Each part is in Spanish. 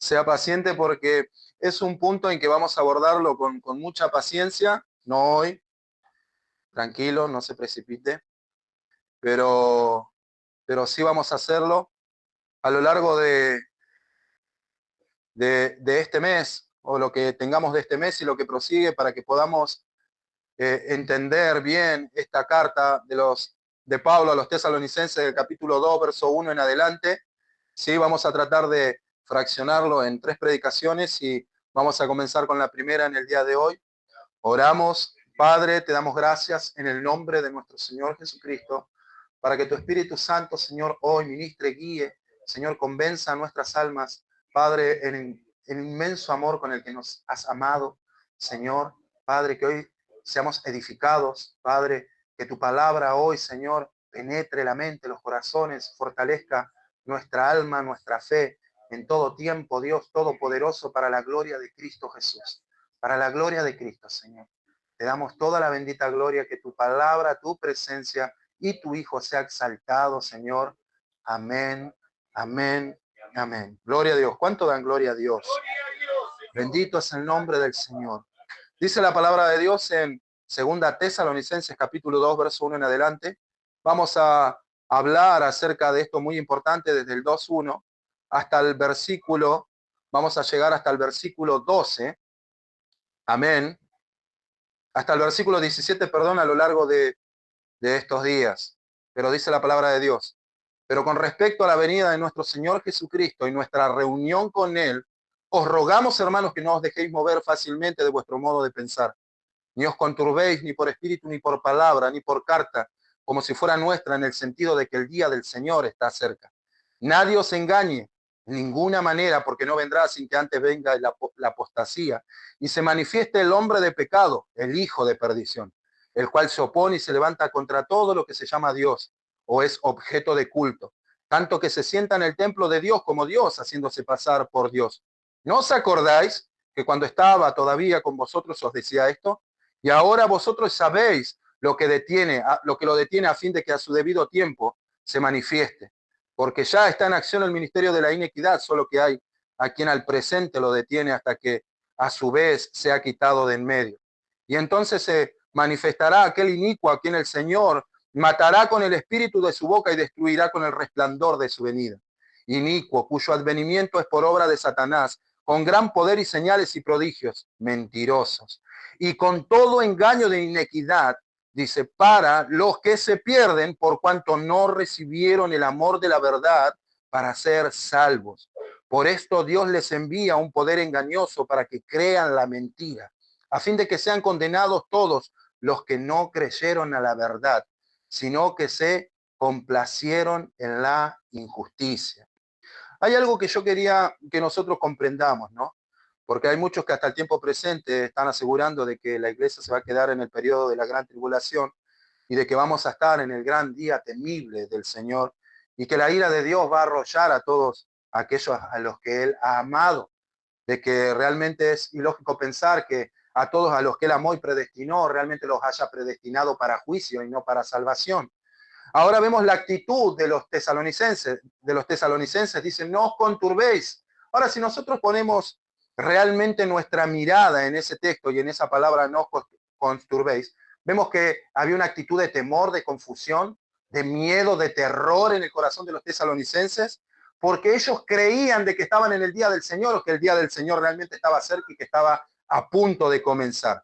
sea paciente porque es un punto en que vamos a abordarlo con mucha paciencia, no hoy, tranquilo, no se precipite, pero, pero sí vamos a hacerlo a lo largo de este mes, o lo que tengamos de este mes y lo que prosigue, para que podamos entender bien esta carta de Pablo a los tesalonicenses del capítulo 2, verso 1 en adelante. Sí, vamos a tratar de fraccionarlo en 3 predicaciones y vamos a comenzar con la primera en el día de hoy. Oramos. Padre, te damos gracias en el nombre de nuestro Señor Jesucristo, para que tu Espíritu Santo, Señor, hoy ministre, guíe, Señor, convenza a nuestras almas, Padre, en el inmenso amor con el que nos has amado, Señor, Padre, que hoy seamos edificados, Padre, que tu palabra hoy, Señor, penetre la mente, los corazones, fortalezca nuestra alma, nuestra fe, en todo tiempo, Dios Todopoderoso, para la gloria de Cristo Jesús, para la gloria de Cristo, Señor. Te damos toda la bendita gloria, que tu palabra, tu presencia y tu Hijo sea exaltado, Señor. Amén, amén, amén. Gloria a Dios. ¿Cuánto dan gloria a Dios? Bendito es el nombre del Señor. Dice la palabra de Dios en 2 Tesalonicenses capítulo 2, verso 1 en adelante. Vamos a hablar acerca de esto muy importante desde el 2:1 hasta el versículo, vamos a llegar hasta el versículo 12. Amén. Hasta el versículo 17, perdón, a lo largo de estos días. Pero dice la palabra de Dios: pero con respecto a la venida de nuestro Señor Jesucristo y nuestra reunión con Él, os rogamos, hermanos, que no os dejéis mover fácilmente de vuestro modo de pensar, ni os conturbéis ni por espíritu, ni por palabra, ni por carta, como si fuera nuestra, en el sentido de que el día del Señor está cerca. Nadie os engañe en ninguna manera, porque no vendrá sin que antes venga la apostasía y se manifieste el hombre de pecado, el hijo de perdición, el cual se opone y se levanta contra todo lo que se llama Dios o es objeto de culto, tanto que se sienta en el templo de Dios como Dios, haciéndose pasar por Dios. ¿No os acordáis que cuando estaba todavía con vosotros os decía esto? Y ahora vosotros sabéis lo que lo detiene, a fin de que a su debido tiempo se manifieste. Porque ya está en acción el ministerio de la iniquidad, solo que hay a quien al presente lo detiene hasta que a su vez sea quitado de en medio. Y entonces se manifestará aquel inicuo a quien el Señor matará con el espíritu de su boca y destruirá con el resplandor de su venida. Inicuo, cuyo advenimiento es por obra de Satanás, con gran poder y señales y prodigios, mentirosos, y con todo engaño de inequidad, dice, para los que se pierden por cuanto no recibieron el amor de la verdad para ser salvos. Por esto Dios les envía un poder engañoso para que crean la mentira, a fin de que sean condenados todos los que no creyeron a la verdad, sino que se complacieron en la injusticia. Hay algo que yo quería que nosotros comprendamos, ¿no? Porque hay muchos que hasta el tiempo presente están asegurando de que la iglesia se va a quedar en el periodo de la gran tribulación y de que vamos a estar en el gran día temible del Señor y que la ira de Dios va a arrollar a todos aquellos a los que Él ha amado, de que realmente es ilógico pensar que a todos a los que Él amó y predestinó, realmente los haya predestinado para juicio y no para salvación. Ahora vemos la actitud de los tesalonicenses. Dicen, no os conturbéis. Ahora, si nosotros ponemos realmente nuestra mirada en ese texto y en esa palabra, no os conturbéis, vemos que había una actitud de temor, de confusión, de miedo, de terror en el corazón de los tesalonicenses, porque ellos creían de que estaban en el día del Señor, o que el día del Señor realmente estaba cerca y que estaba a punto de comenzar.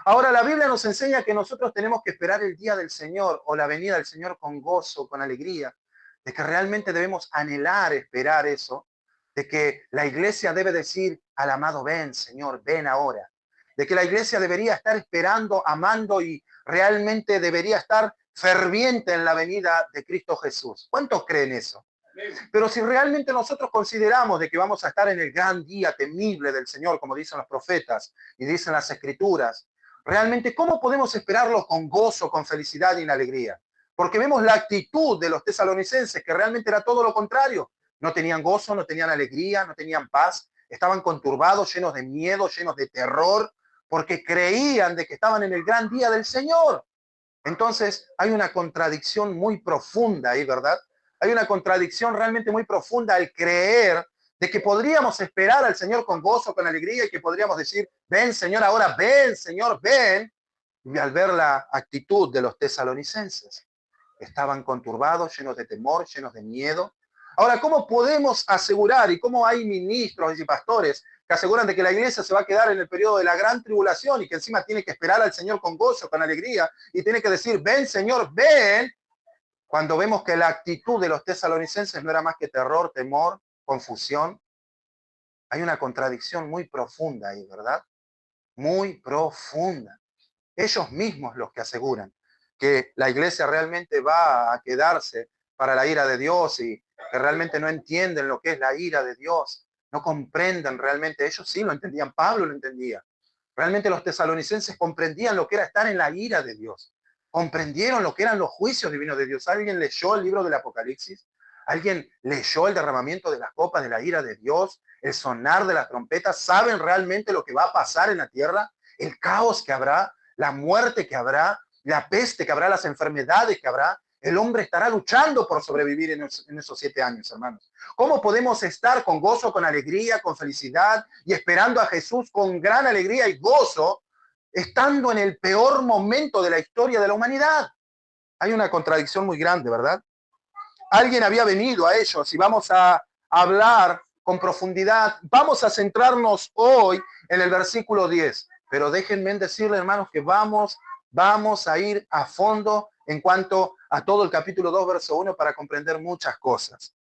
Ahora, la Biblia nos enseña que nosotros tenemos que esperar el día del Señor o la venida del Señor con gozo, con alegría, de que realmente debemos anhelar, esperar eso, de que la iglesia debe decir al amado, ven Señor, ven ahora, de que la iglesia debería estar esperando, amando y realmente debería estar ferviente en la venida de Cristo Jesús. ¿Cuántos creen eso? Pero si realmente nosotros consideramos de que vamos a estar en el gran día temible del Señor, como dicen los profetas y dicen las escrituras, realmente, ¿cómo podemos esperarlo con gozo, con felicidad y en alegría? Porque vemos la actitud de los tesalonicenses, que realmente era todo lo contrario. No tenían gozo, no tenían alegría, no tenían paz, estaban conturbados, llenos de miedo, llenos de terror, porque creían de que estaban en el gran día del Señor. Entonces, hay una contradicción muy profunda ahí, ¿verdad? Hay una contradicción realmente muy profunda al creer de que podríamos esperar al Señor con gozo, con alegría, y que podríamos decir, ven Señor ahora, ven Señor, ven. Y al ver la actitud de los tesalonicenses, estaban conturbados, llenos de temor, llenos de miedo. Ahora, ¿cómo podemos asegurar, y cómo hay ministros y pastores que aseguran de que la iglesia se va a quedar en el periodo de la gran tribulación y que encima tiene que esperar al Señor con gozo, con alegría, y tiene que decir, ven Señor, ven, cuando vemos que la actitud de los tesalonicenses no era más que terror, temor, confusión? Hay una contradicción muy profunda ahí, ¿verdad? Muy profunda. Ellos mismos los que aseguran que la iglesia realmente va a quedarse para la ira de Dios y que realmente no entienden lo que es la ira de Dios, no comprenden realmente. Ellos sí lo entendían, Pablo lo entendía. Realmente los tesalonicenses comprendían lo que era estar en la ira de Dios, comprendieron lo que eran los juicios divinos de Dios. ¿Alguien leyó el libro del Apocalipsis? ¿Alguien leyó el derramamiento de las copas de la ira de Dios, el sonar de las trompetas? ¿Saben realmente lo que va a pasar en la tierra? El caos que habrá, la muerte que habrá, la peste que habrá, las enfermedades que habrá. El hombre estará luchando por sobrevivir en esos 7 años, hermanos. ¿Cómo podemos estar con gozo, con alegría, con felicidad y esperando a Jesús con gran alegría y gozo, estando en el peor momento de la historia de la humanidad? Hay una contradicción muy grande, ¿verdad? Alguien había venido a ellos y vamos a hablar con profundidad. Vamos a centrarnos hoy en el versículo 10. Pero déjenme decirles, hermanos, que vamos a ir a fondo en cuanto a todo el capítulo 2, verso 1, para comprender muchas cosas.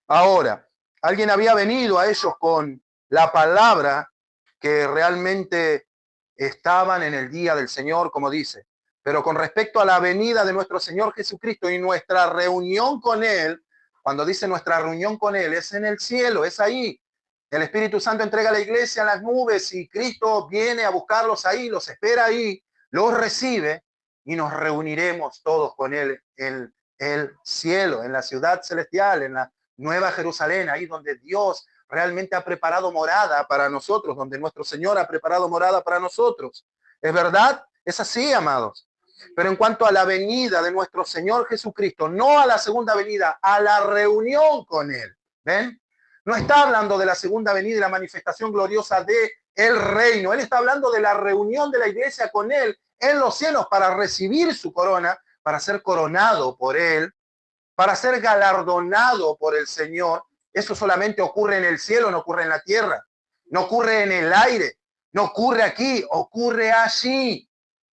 Ahora, alguien había venido a ellos con la palabra que realmente estaban en el día del Señor, como dice. Pero con respecto a la venida de nuestro Señor Jesucristo y nuestra reunión con Él, cuando dice nuestra reunión con Él, es en el cielo, es ahí. El Espíritu Santo entrega a la iglesia en las nubes y Cristo viene a buscarlos ahí, los espera ahí, los recibe y nos reuniremos todos con Él en el cielo, en la ciudad celestial, en la Nueva Jerusalén, ahí donde Dios realmente ha preparado morada para nosotros, donde nuestro Señor ha preparado morada para nosotros. ¿Es verdad? Es así, amados. Pero en cuanto a la venida de nuestro Señor Jesucristo, no a la segunda venida, a la reunión con Él. ¿Ven? No está hablando de la segunda venida y la manifestación gloriosa de el reino. Él está hablando de la reunión de la iglesia con Él en los cielos para recibir su corona, para ser coronado por Él, para ser galardonado por el Señor. Eso solamente ocurre en el cielo, no ocurre en la tierra, no ocurre en el aire, no ocurre aquí, ocurre allí.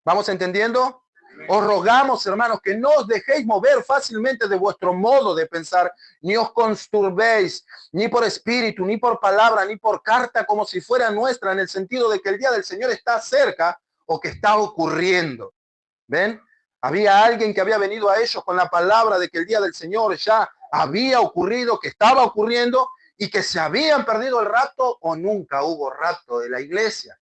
¿Vamos entendiendo? Os rogamos, hermanos, que no os dejéis mover fácilmente de vuestro modo de pensar, ni os consturbéis, ni por espíritu, ni por palabra, ni por carta, como si fuera nuestra, en el sentido de que el día del Señor está cerca o que está ocurriendo. ¿Ven? Había alguien que había venido a ellos con la palabra de que el día del Señor ya había ocurrido, que estaba ocurriendo y que se habían perdido el rapto o nunca hubo rapto de la iglesia.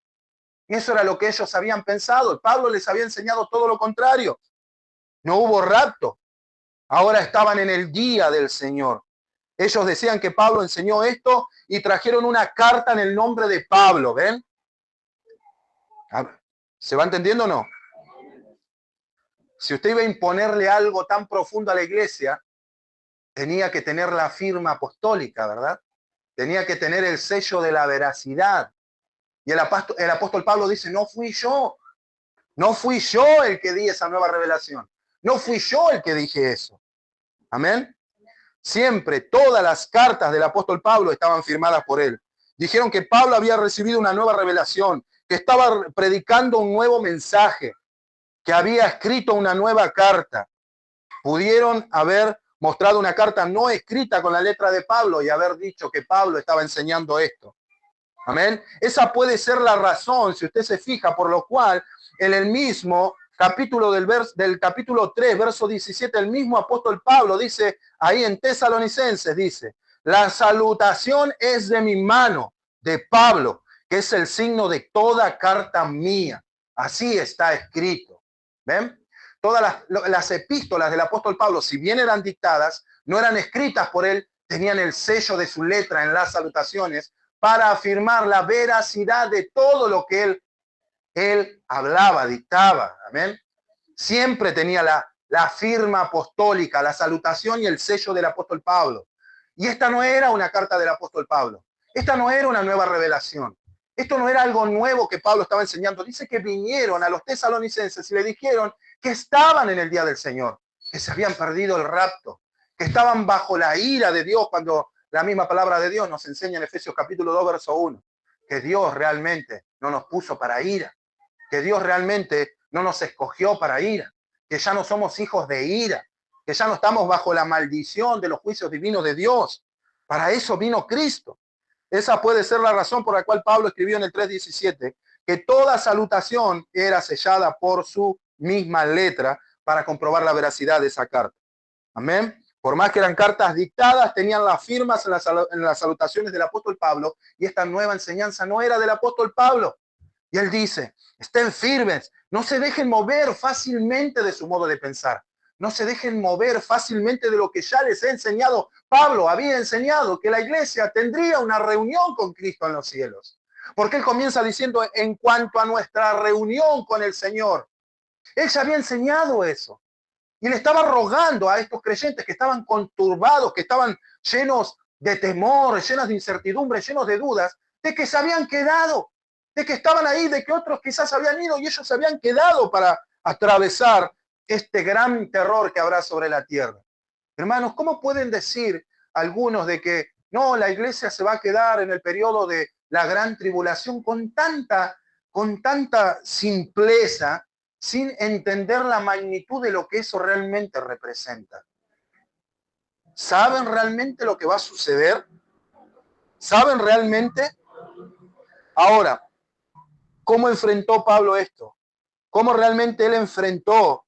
Y eso era lo que ellos habían pensado. Pablo les había enseñado todo lo contrario. No hubo rapto. Ahora estaban en el día del Señor. Ellos decían que Pablo enseñó esto y trajeron una carta en el nombre de Pablo. ¿Ven? ¿Se va entendiendo o no? Si usted iba a imponerle algo tan profundo a la iglesia, tenía que tener la firma apostólica, ¿verdad? Tenía que tener el sello de la veracidad. Y el apóstol Pablo dice, no fui yo el que di esa nueva revelación. No fui yo el que dije eso. Amén. Siempre todas las cartas del apóstol Pablo estaban firmadas por él. Dijeron que Pablo había recibido una nueva revelación, que estaba predicando un nuevo mensaje, que había escrito una nueva carta. Pudieron haber mostrado una carta no escrita con la letra de Pablo y haber dicho que Pablo estaba enseñando esto. Amén. Esa puede ser la razón, si usted se fija, por lo cual en el mismo capítulo del capítulo 3, verso 17, el mismo apóstol Pablo dice, ahí en Tesalonicenses, dice, la salutación es de mi mano, de Pablo, que es el signo de toda carta mía. Así está escrito. ¿Ven? Todas las epístolas del apóstol Pablo, si bien eran dictadas, no eran escritas por él, tenían el sello de su letra en las salutaciones, para afirmar la veracidad de todo lo que él hablaba, dictaba. Amén. Siempre tenía la firma apostólica, la salutación y el sello del apóstol Pablo. Y esta no era una carta del apóstol Pablo. Esta no era una nueva revelación. Esto no era algo nuevo que Pablo estaba enseñando. Dice que vinieron a los tesalonicenses y le dijeron que estaban en el día del Señor, que se habían perdido el rapto, que estaban bajo la ira de Dios, cuando la misma palabra de Dios nos enseña en Efesios capítulo 2, verso 1, que Dios realmente no nos puso para ira, que Dios realmente no nos escogió para ira, que ya no somos hijos de ira, que ya no estamos bajo la maldición de los juicios divinos de Dios. Para eso vino Cristo. Esa puede ser la razón por la cual Pablo escribió en el 3:17 que toda salutación era sellada por su misma letra para comprobar la veracidad de esa carta. Amén. Por más que eran cartas dictadas, tenían las firmas en las salutaciones del apóstol Pablo, y esta nueva enseñanza no era del apóstol Pablo. Y él dice, estén firmes, no se dejen mover fácilmente de su modo de pensar. No se dejen mover fácilmente de lo que ya les he enseñado. Pablo había enseñado que la iglesia tendría una reunión con Cristo en los cielos. Porque él comienza diciendo, en cuanto a nuestra reunión con el Señor. Él ya había enseñado eso. Y le estaba rogando a estos creyentes que estaban conturbados, que estaban llenos de temor, llenos de incertidumbre, llenos de dudas, de que se habían quedado, de que estaban ahí, de que otros quizás habían ido y ellos se habían quedado para atravesar este gran terror que habrá sobre la tierra. Hermanos, ¿cómo pueden decir algunos de que no, la iglesia se va a quedar en el periodo de la gran tribulación con tanta simpleza, sin entender la magnitud de lo que eso realmente representa? ¿Saben realmente lo que va a suceder? ¿Saben realmente? Ahora, ¿cómo enfrentó Pablo esto? ¿Cómo realmente él enfrentó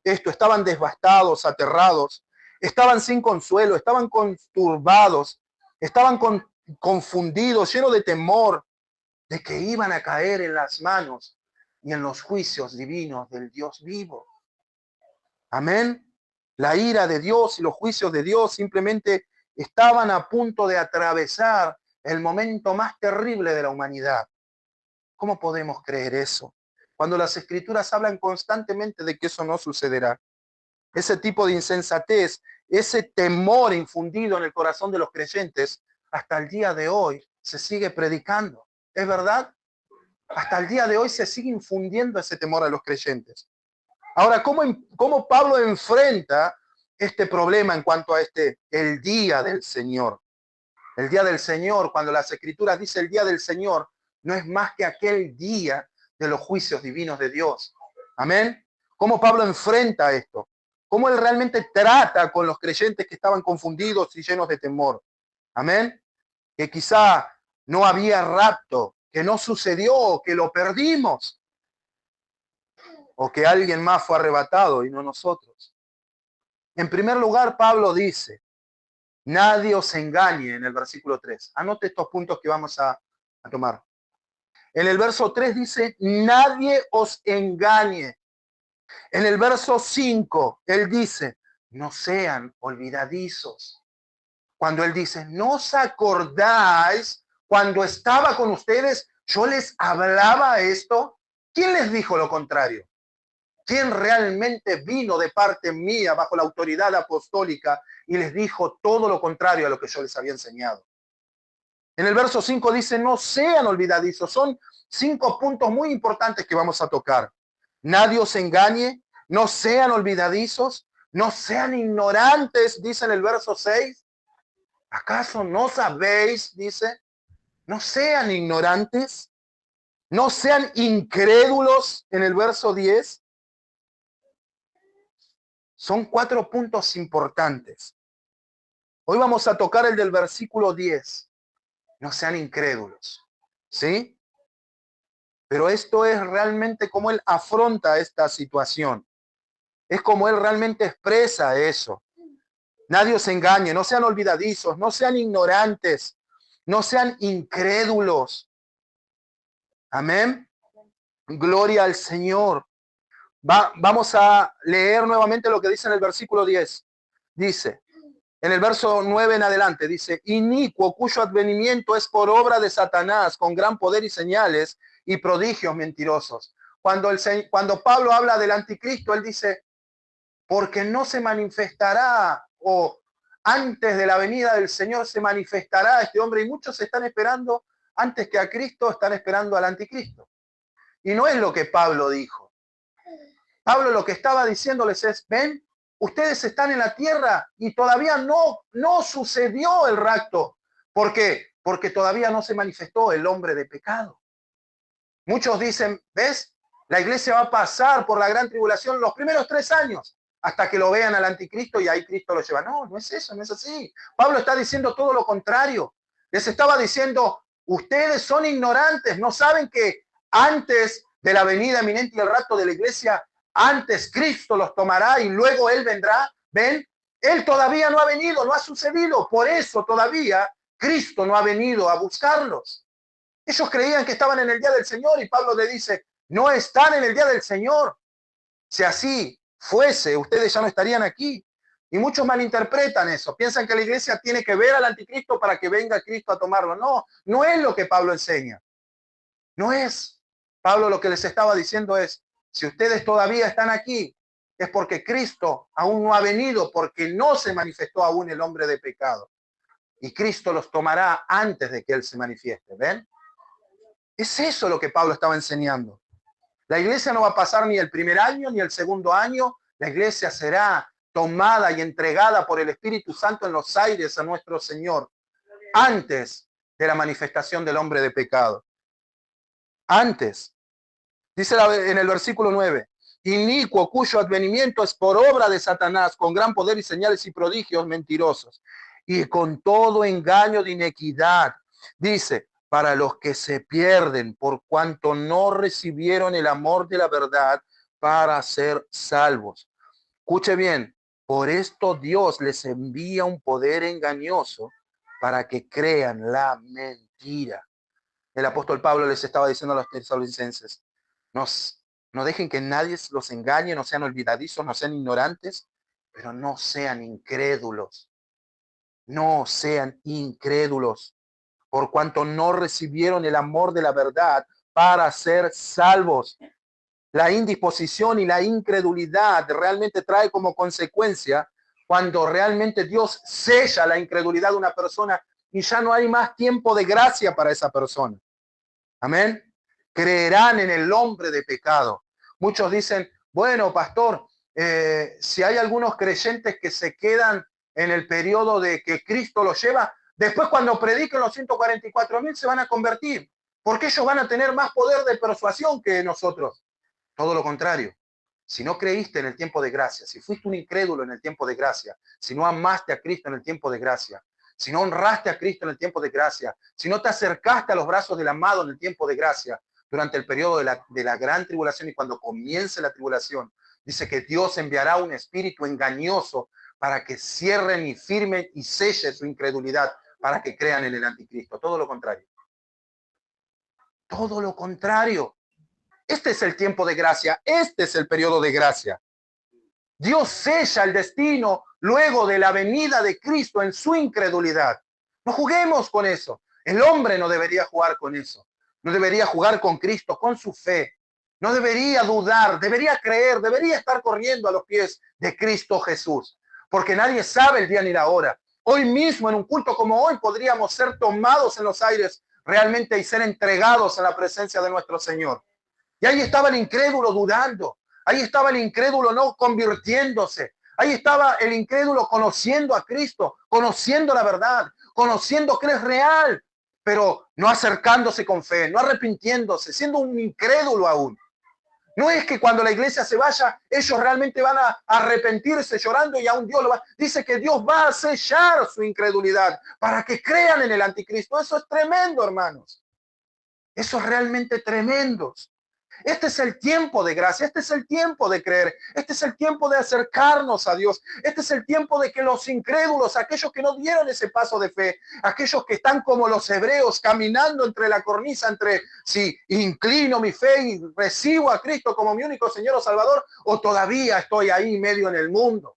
esto? Estaban devastados, aterrados, estaban sin consuelo, estaban conturbados, estaban confundidos, llenos de temor de que iban a caer en las manos y en los juicios divinos del Dios vivo. Amén. La ira de Dios y los juicios de Dios simplemente estaban a punto de atravesar el momento más terrible de la humanidad. ¿Cómo podemos creer eso? Cuando las escrituras hablan constantemente de que eso no sucederá. Ese tipo de insensatez, ese temor infundido en el corazón de los creyentes, hasta el día de hoy se sigue predicando. ¿Es verdad? Hasta el día de hoy se sigue infundiendo ese temor a los creyentes. Ahora, ¿cómo Pablo enfrenta este problema en cuanto a el día del Señor? El día del Señor, cuando las escrituras dicen el día del Señor, no es más que aquel día de los juicios divinos de Dios. Amén. ¿Cómo Pablo enfrenta esto? ¿Cómo él realmente trata con los creyentes que estaban confundidos y llenos de temor? Amén. Que quizá no había rapto, que no sucedió, que lo perdimos, o que alguien más fue arrebatado y no nosotros. En primer lugar, Pablo dice, nadie os engañe, en el versículo 3. Anote estos puntos que vamos a tomar. En el verso 3 dice, nadie os engañe. En el verso 5, él dice, no sean olvidadizos. Cuando él dice, ¿no os acordáis cuando estaba con ustedes, yo les hablaba esto? ¿Quién les dijo lo contrario? ¿Quién realmente vino de parte mía bajo la autoridad apostólica y les dijo todo lo contrario a lo que yo les había enseñado? En el verso 5 dice, no sean olvidadizos. Son 5 puntos muy importantes que vamos a tocar. Nadie os engañe, no sean olvidadizos, no sean ignorantes, dice en el verso 6. ¿Acaso no sabéis, dice? No sean ignorantes, no sean incrédulos en el verso 10. Son 4 puntos importantes. Hoy vamos a tocar el del versículo 10. No sean incrédulos, ¿sí? Pero esto es realmente cómo él afronta esta situación. Es como él realmente expresa eso. Nadie os engañe, no sean olvidadizos, no sean ignorantes, no sean incrédulos. Amén. Gloria al Señor. Vamos a leer nuevamente lo que dice en el versículo 10. Dice, en el verso 9 en adelante, dice, inicuo cuyo advenimiento es por obra de Satanás, con gran poder y señales y prodigios mentirosos. Cuando Pablo habla del anticristo, él dice, porque no se manifestará o antes de la venida del Señor se manifestará este hombre, y muchos están esperando, antes que a Cristo, están esperando al anticristo. Y no es lo que Pablo dijo. Pablo lo que estaba diciéndoles es, ven, ustedes están en la tierra y todavía no sucedió el rapto. ¿Por qué? Porque todavía no se manifestó el hombre de pecado. Muchos dicen, ¿ves? La iglesia va a pasar por la gran tribulación los primeros 3 años hasta que lo vean al anticristo y ahí Cristo lo lleva. No, no es eso, no es así. Pablo está diciendo todo lo contrario. Les estaba diciendo, ustedes son ignorantes, no saben que antes de la venida eminente y el rapto de la iglesia, antes Cristo los tomará y luego Él vendrá. ¿Ven? Él todavía no ha venido, no ha sucedido. Por eso todavía Cristo no ha venido a buscarlos. Ellos creían que estaban en el día del Señor y Pablo le dice, no están en el día del Señor. Si así fuese, ustedes ya no estarían aquí. Y muchos malinterpretan eso. Piensan que la iglesia tiene que ver al anticristo para que venga Cristo a tomarlo. No, no es lo que Pablo enseña. No es. Pablo lo que les estaba diciendo es, si ustedes todavía están aquí, es porque Cristo aún no ha venido, porque no se manifestó aún el hombre de pecado. Y Cristo los tomará antes de que Él se manifieste. ¿Ven? Es eso lo que Pablo estaba enseñando. La iglesia no va a pasar ni el primer año ni el segundo año. La iglesia será tomada y entregada por el Espíritu Santo en los aires a nuestro Señor antes de la manifestación del hombre de pecado. Antes. Dice en el versículo 9, inicuo cuyo advenimiento es por obra de Satanás, con gran poder y señales y prodigios mentirosos, y con todo engaño de inequidad. Dice, para los que se pierden por cuanto no recibieron el amor de la verdad para ser salvos. Escuche bien, por esto Dios les envía un poder engañoso para que crean la mentira. El apóstol Pablo les estaba diciendo a los tesalonicenses, no dejen que nadie los engañe, no sean olvidadizos, no sean ignorantes, pero no sean incrédulos. No sean incrédulos, por cuanto no recibieron el amor de la verdad para ser salvos. La indisposición y la incredulidad realmente trae como consecuencia cuando realmente Dios sella la incredulidad de una persona y ya no hay más tiempo de gracia para esa persona. Amén. Creerán en el hombre de pecado. Muchos dicen, bueno, pastor, si hay algunos creyentes que se quedan en el periodo de que Cristo los lleva, después cuando prediquen los 144.000 se van a convertir, porque ellos van a tener más poder de persuasión que nosotros. Todo lo contrario. Si no creíste en el tiempo de gracia, si fuiste un incrédulo en el tiempo de gracia, si no amaste a Cristo en el tiempo de gracia, si no honraste a Cristo en el tiempo de gracia, si no te acercaste a los brazos del amado en el tiempo de gracia, durante el periodo de la gran tribulación y cuando comience la tribulación, dice que Dios enviará un espíritu engañoso para que cierren y firmen y selle su incredulidad, para que crean en el anticristo. Todo lo contrario. Todo lo contrario. Este es el tiempo de gracia, este es el periodo de gracia. Dios sella el destino luego de la venida de Cristo en su incredulidad. No juguemos con eso. El hombre no debería jugar con eso. No debería jugar con Cristo, con su fe. No debería dudar, debería creer, debería estar corriendo a los pies de Cristo Jesús. Porque nadie sabe el día ni la hora. Hoy mismo, en un culto como hoy, podríamos ser tomados en los aires realmente y ser entregados en la presencia de nuestro Señor. Y ahí estaba el incrédulo dudando. Ahí estaba el incrédulo no convirtiéndose. Ahí estaba el incrédulo conociendo a Cristo, conociendo la verdad, conociendo que Él es real, pero no acercándose con fe, no arrepintiéndose, siendo un incrédulo aún. No es que cuando la iglesia se vaya, ellos realmente van a arrepentirse llorando y aún Dios lo va. Dice que Dios va a sellar su incredulidad para que crean en el anticristo. Eso es tremendo, hermanos. Eso es realmente tremendo. Este es el tiempo de gracia, este es el tiempo de creer, este es el tiempo de acercarnos a Dios, este es el tiempo de que los incrédulos, aquellos que no dieron ese paso de fe, aquellos que están como los hebreos caminando entre la cornisa, entre si inclino mi fe y recibo a Cristo como mi único Señor o Salvador, o todavía estoy ahí medio en el mundo.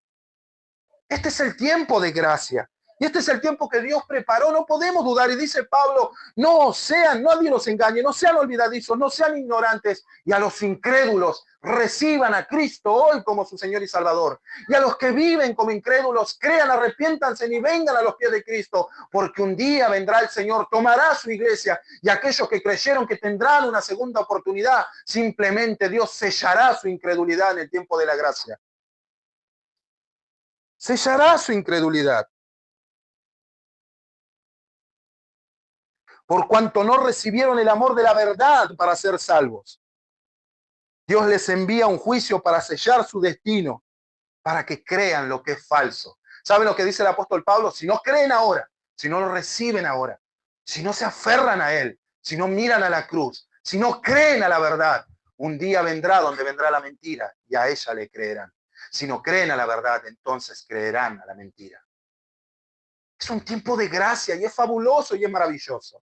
Este es el tiempo de gracia. Y este es el tiempo que Dios preparó, no podemos dudar. Y dice Pablo, no nadie los engañe, no sean olvidadizos, no sean ignorantes. Y a los incrédulos reciban a Cristo hoy como su Señor y Salvador. Y a los que viven como incrédulos, crean, arrepiéntanse y vengan a los pies de Cristo. Porque un día vendrá el Señor, tomará su iglesia. Y aquellos que creyeron que tendrán una segunda oportunidad, simplemente Dios sellará su incredulidad en el tiempo de la gracia. Sellará su incredulidad. Por cuanto no recibieron el amor de la verdad para ser salvos. Dios les envía un juicio para sellar su destino, para que crean lo que es falso. ¿Saben lo que dice el apóstol Pablo? Si no creen ahora, si no lo reciben ahora, si no se aferran a él, si no miran a la cruz, si no creen a la verdad, un día vendrá donde vendrá la mentira y a ella le creerán. Si no creen a la verdad, entonces creerán a la mentira. Es un tiempo de gracia y es fabuloso y es maravilloso.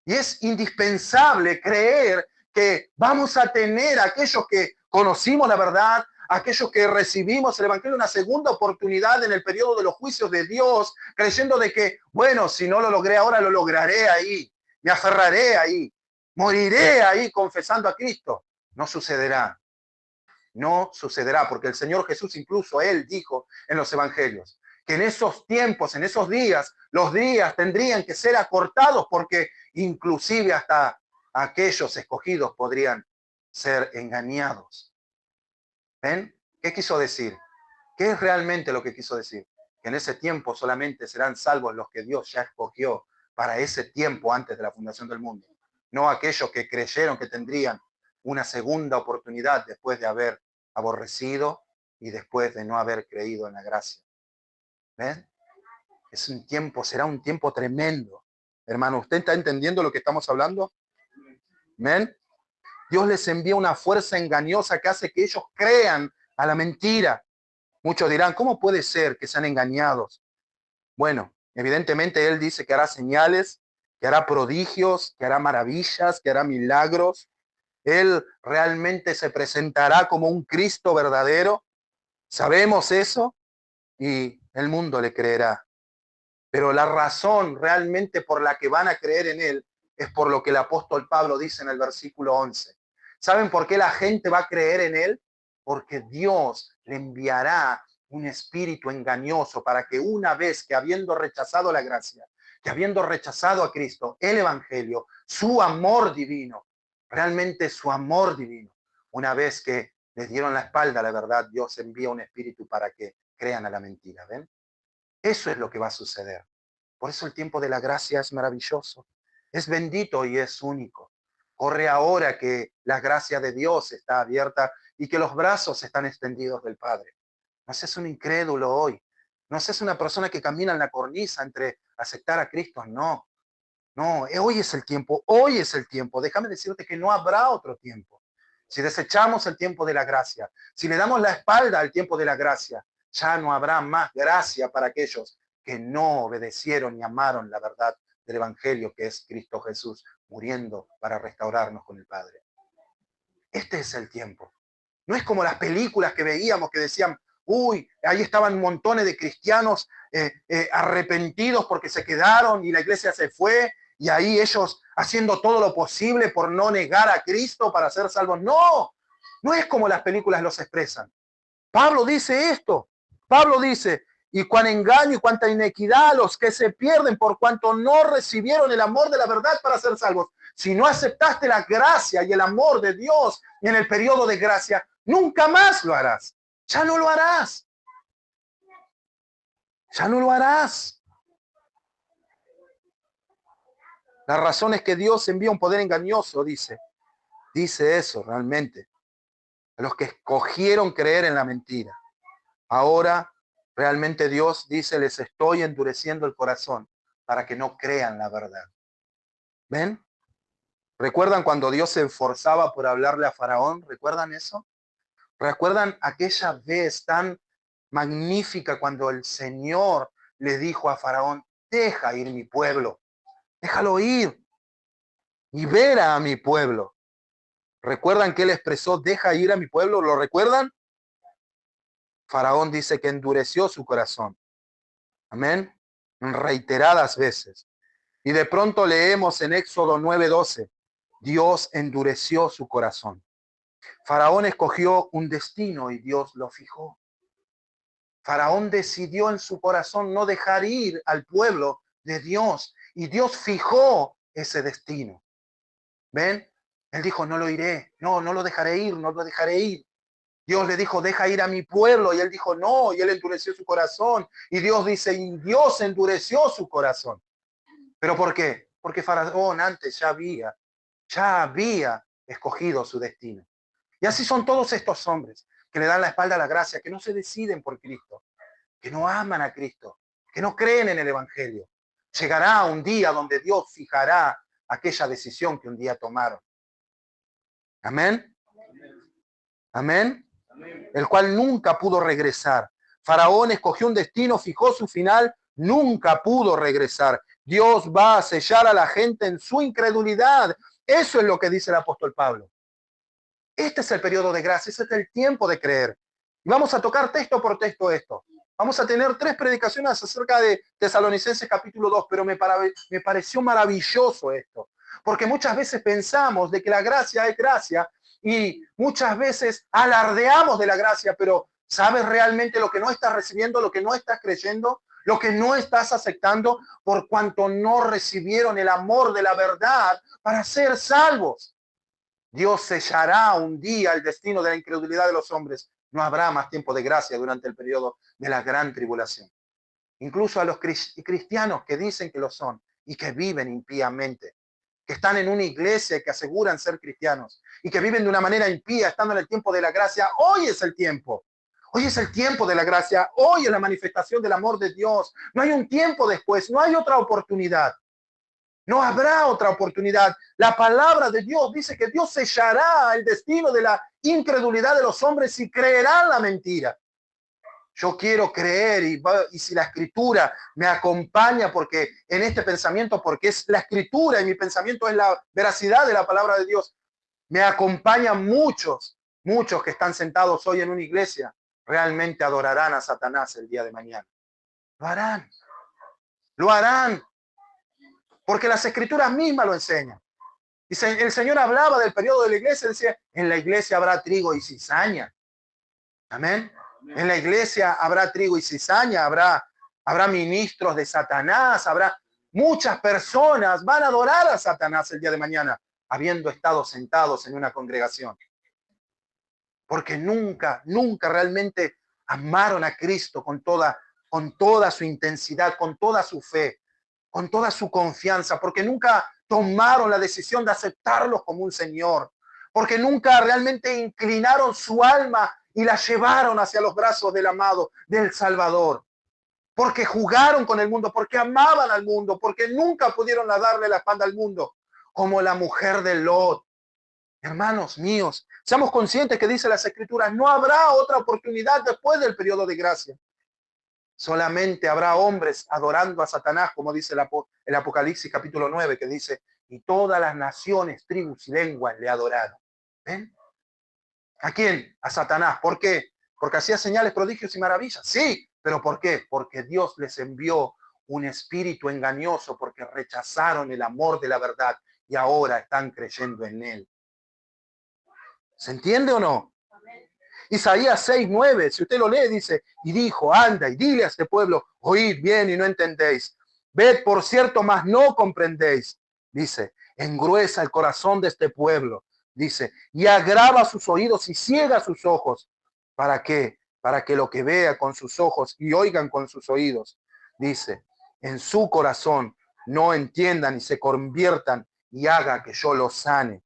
Y es indispensable creer que vamos a tener a aquellos que conocimos la verdad, a aquellos que recibimos el Evangelio, una segunda oportunidad en el periodo de los juicios de Dios, creyendo de que, bueno, si no lo logré ahora, lo lograré ahí, me aferraré ahí, moriré ahí confesando a Cristo. No sucederá. No sucederá, porque el Señor Jesús incluso Él dijo en los Evangelios que en esos tiempos, en esos días, los días tendrían que ser acortados porque inclusive hasta aquellos escogidos podrían ser engañados. ¿Ven? ¿Qué quiso decir? ¿Qué es realmente lo que quiso decir? Que en ese tiempo solamente serán salvos los que Dios ya escogió para ese tiempo antes de la fundación del mundo. No aquellos que creyeron que tendrían una segunda oportunidad después de haber aborrecido y después de no haber creído en la gracia. ¿Ven? Es un tiempo, será un tiempo tremendo. Hermano, ¿usted está entendiendo lo que estamos hablando? ¿Ven? Dios les envía una fuerza engañosa que hace que ellos crean a la mentira. Muchos dirán, ¿cómo puede ser que sean engañados? Bueno, evidentemente Él dice que hará señales, que hará prodigios, que hará maravillas, que hará milagros. Él realmente se presentará como un Cristo verdadero. Sabemos eso y el mundo le creerá. Pero la razón realmente por la que van a creer en Él es por lo que el apóstol Pablo dice en el versículo 11. ¿Saben por qué la gente va a creer en Él? Porque Dios le enviará un espíritu engañoso para que una vez que habiendo rechazado la gracia, que habiendo rechazado a Cristo, el Evangelio, su amor divino, realmente su amor divino, una vez que les dieron la espalda a la verdad, Dios envía un espíritu para que crean a la mentira. ¿Ven? Eso es lo que va a suceder. Por eso el tiempo de la gracia es maravilloso. Es bendito y es único. Corre ahora que la gracia de Dios está abierta y que los brazos están extendidos del Padre. No seas un incrédulo hoy. No seas una persona que camina en la cornisa entre aceptar a Cristo. No, no, hoy es el tiempo, hoy es el tiempo. Déjame decirte que no habrá otro tiempo. Si desechamos el tiempo de la gracia, si le damos la espalda al tiempo de la gracia, ya no habrá más gracia para aquellos que no obedecieron y amaron la verdad del Evangelio, que es Cristo Jesús, muriendo para restaurarnos con el Padre. Este es el tiempo. No es como las películas que veíamos que decían, uy, ahí estaban montones de cristianos arrepentidos porque se quedaron y la iglesia se fue, y ahí ellos haciendo todo lo posible por no negar a Cristo para ser salvos. No, no es como las películas los expresan. Pablo dice esto. Pablo dice, y cuán engaño y cuánta inequidad a los que se pierden por cuanto no recibieron el amor de la verdad para ser salvos. Si no aceptaste la gracia y el amor de Dios en el periodo de gracia, nunca más lo harás. Ya no lo harás. Ya no lo harás. La razón es que Dios envía un poder engañoso, dice. Dice eso realmente. A los que escogieron creer en la mentira. Ahora, realmente Dios dice, les estoy endureciendo el corazón para que no crean la verdad. ¿Ven? ¿Recuerdan cuando Dios se esforzaba por hablarle a Faraón? ¿Recuerdan eso? ¿Recuerdan aquella vez tan magnífica cuando el Señor le dijo a Faraón, deja ir mi pueblo, déjalo ir y vera a mi pueblo? ¿Recuerdan que él expresó, deja ir a mi pueblo? ¿Lo recuerdan? Faraón dice que endureció su corazón. Amén. reiteradas veces. Y de pronto leemos en Éxodo 9:12, Dios endureció su corazón. Faraón escogió un destino y Dios lo fijó. Faraón decidió en su corazón no dejar ir al pueblo de Dios y Dios fijó ese destino. ¿Ven? Él dijo, no lo iré, no lo dejaré ir, no lo dejaré ir. Dios le dijo, deja ir a mi pueblo, y él dijo, no, y él endureció su corazón. Y Dios dice, y Dios endureció su corazón. ¿Pero por qué? Porque Faraón antes ya había escogido su destino. Y así son todos estos hombres que le dan la espalda a la gracia, que no se deciden por Cristo, que no aman a Cristo, que no creen en el Evangelio. Llegará un día donde Dios fijará aquella decisión que un día tomaron. Amén. Amén. El cual nunca pudo regresar. Faraón escogió un destino, fijó su final, nunca pudo regresar. Dios va a sellar a la gente en su incredulidad. Eso es lo que dice el apóstol Pablo. Este es el periodo de gracia, este es el tiempo de creer. Y vamos a tocar texto por texto esto. Vamos a tener 3 predicaciones acerca de Tesalonicenses capítulo 2, pero me pareció maravilloso esto. Porque muchas veces pensamos de que la gracia es gracia y muchas veces alardeamos de la gracia, pero ¿sabes realmente lo que no estás recibiendo, lo que no estás creyendo, lo que no estás aceptando por cuanto no recibieron el amor de la verdad para ser salvos? Dios sellará un día el destino de la incredulidad de los hombres. No habrá más tiempo de gracia durante el periodo de la gran tribulación. Incluso a los cristianos que dicen que lo son y que viven impíamente, que están en una iglesia y que aseguran ser cristianos y que viven de una manera impía, estando en el tiempo de la gracia. Hoy es el tiempo. Hoy es el tiempo de la gracia. Hoy es la manifestación del amor de Dios. No hay un tiempo después. No hay otra oportunidad. No habrá otra oportunidad. La palabra de Dios dice que Dios sellará el destino de la incredulidad de los hombres y creerán la mentira. Yo quiero creer y si la escritura me acompaña porque en este pensamiento, porque es la escritura y mi pensamiento es la veracidad de la palabra de Dios, me acompañan muchos que están sentados hoy en una iglesia, realmente adorarán a Satanás el día de mañana. Lo harán, porque las escrituras mismas lo enseñan. Dice, el Señor hablaba del periodo de la iglesia, decía, en la iglesia habrá trigo y cizaña. Amén. En la iglesia habrá trigo y cizaña, habrá ministros de Satanás, habrá muchas personas van a adorar a Satanás el día de mañana, habiendo estado sentados en una congregación. Porque nunca realmente amaron a Cristo con toda su intensidad, con toda su fe, con toda su confianza, porque nunca tomaron la decisión de aceptarlo como un Señor, porque nunca realmente inclinaron su alma y la llevaron hacia los brazos del amado, del Salvador, porque jugaron con el mundo, porque amaban al mundo, porque nunca pudieron darle la espalda al mundo, como la mujer de Lot. Hermanos míos, seamos conscientes que dice las Escrituras, no habrá otra oportunidad después del periodo de gracia. Solamente habrá hombres adorando a Satanás, como dice el Apocalipsis capítulo 9, que dice, y todas las naciones, tribus y lenguas le adoraron. ¿Ven? ¿A quién? A Satanás. ¿Por qué? Porque hacía señales, prodigios y maravillas. Sí, pero ¿por qué? Porque Dios les envió un espíritu engañoso, porque rechazaron el amor de la verdad y ahora están creyendo en él. ¿Se entiende o no? Isaías 6:9, si usted lo lee, dice, y dijo, anda y dile a este pueblo, oíd bien y no entendéis. Ved, por cierto, mas no comprendéis. Dice, engruesa el corazón de este pueblo. Dice, y agrava sus oídos y ciega sus ojos. ¿Para qué? Para que lo que vea con sus ojos y oigan con sus oídos. Dice, en su corazón no entiendan y se conviertan y haga que yo los sane.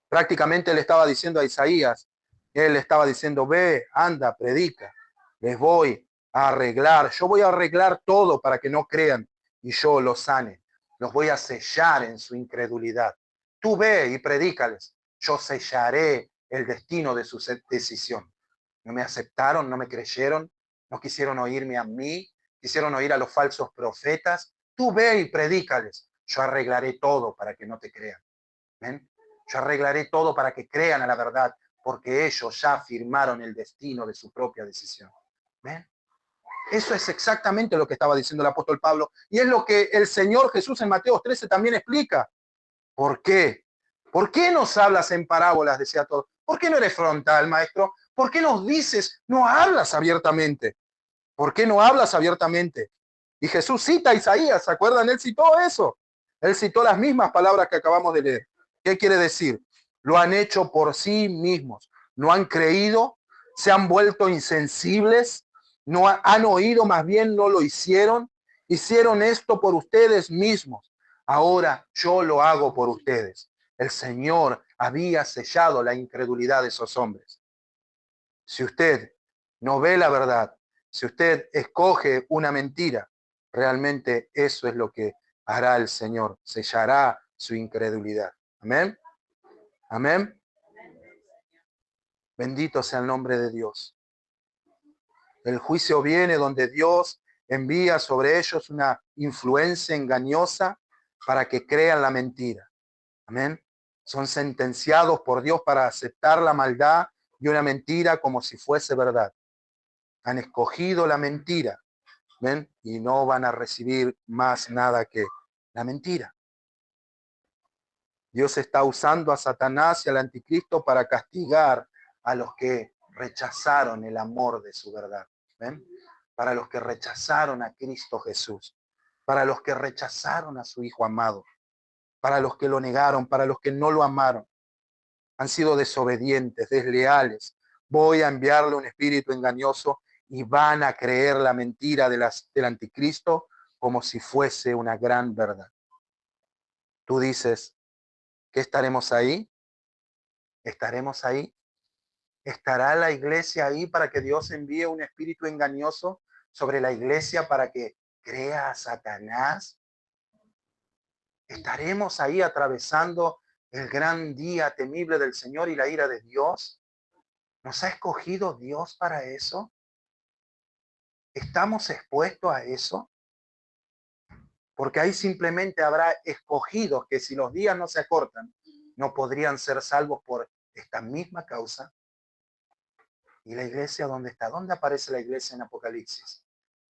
Prácticamente le estaba diciendo a Isaías, él le estaba diciendo, ve, anda, predica, les voy a arreglar, yo voy a arreglar todo para que no crean y yo los sane, los voy a sellar en su incredulidad. Tú ve y predícales, yo sellaré el destino de su decisión. No me aceptaron, no me creyeron, no quisieron oírme a mí, quisieron oír a los falsos profetas. Tú ve y predícales, yo arreglaré todo para que no te crean. ¿Ven? Yo arreglaré todo para que crean a la verdad, porque ellos ya firmaron el destino de su propia decisión. ¿Ven? Eso es exactamente lo que estaba diciendo el apóstol Pablo. Y es lo que el Señor Jesús en Mateo 13 también explica. ¿Por qué? ¿Por qué nos hablas en parábolas? Decía todo. ¿Por qué no eres frontal, maestro? ¿Por qué nos dices, no hablas abiertamente? ¿Por qué no hablas abiertamente? Y Jesús cita a Isaías, ¿se acuerdan? Él citó eso. Él citó las mismas palabras que acabamos de leer. ¿Qué quiere decir? Lo han hecho por sí mismos. No han creído, se han vuelto insensibles, no han oído, más bien no lo hicieron. Hicieron esto por ustedes mismos. Ahora yo lo hago por ustedes. El Señor había sellado la incredulidad de esos hombres. Si usted no ve la verdad, si usted escoge una mentira, realmente eso es lo que hará el Señor, sellará su incredulidad. Amén. Amén. Bendito sea el nombre de Dios. El juicio viene donde Dios envía sobre ellos una influencia engañosa para que crean la mentira. Amén. Son sentenciados por Dios para aceptar la maldad y una mentira como si fuese verdad. Han escogido la mentira, ¿ven? Y no van a recibir más nada que la mentira. Dios está usando a Satanás y al anticristo para castigar a los que rechazaron el amor de su verdad, ¿ven? Para los que rechazaron a Cristo Jesús, para los que rechazaron a su Hijo amado, para los que lo negaron, para los que no lo amaron. Han sido desobedientes, desleales. Voy a enviarle un espíritu engañoso y van a creer la mentira del anticristo como si fuese una gran verdad. Tú dices, ¿qué estaremos ahí? ¿Estaremos ahí? ¿Estará la iglesia ahí para que Dios envíe un espíritu engañoso sobre la iglesia para que crea a Satanás? ¿Estaremos ahí atravesando el gran día temible del Señor y la ira de Dios? ¿Nos ha escogido Dios para eso? ¿Estamos expuestos a eso? Porque ahí simplemente habrá escogidos que si los días no se acortan, no podrían ser salvos por esta misma causa. ¿Y la iglesia dónde está? ¿Dónde aparece la iglesia en Apocalipsis?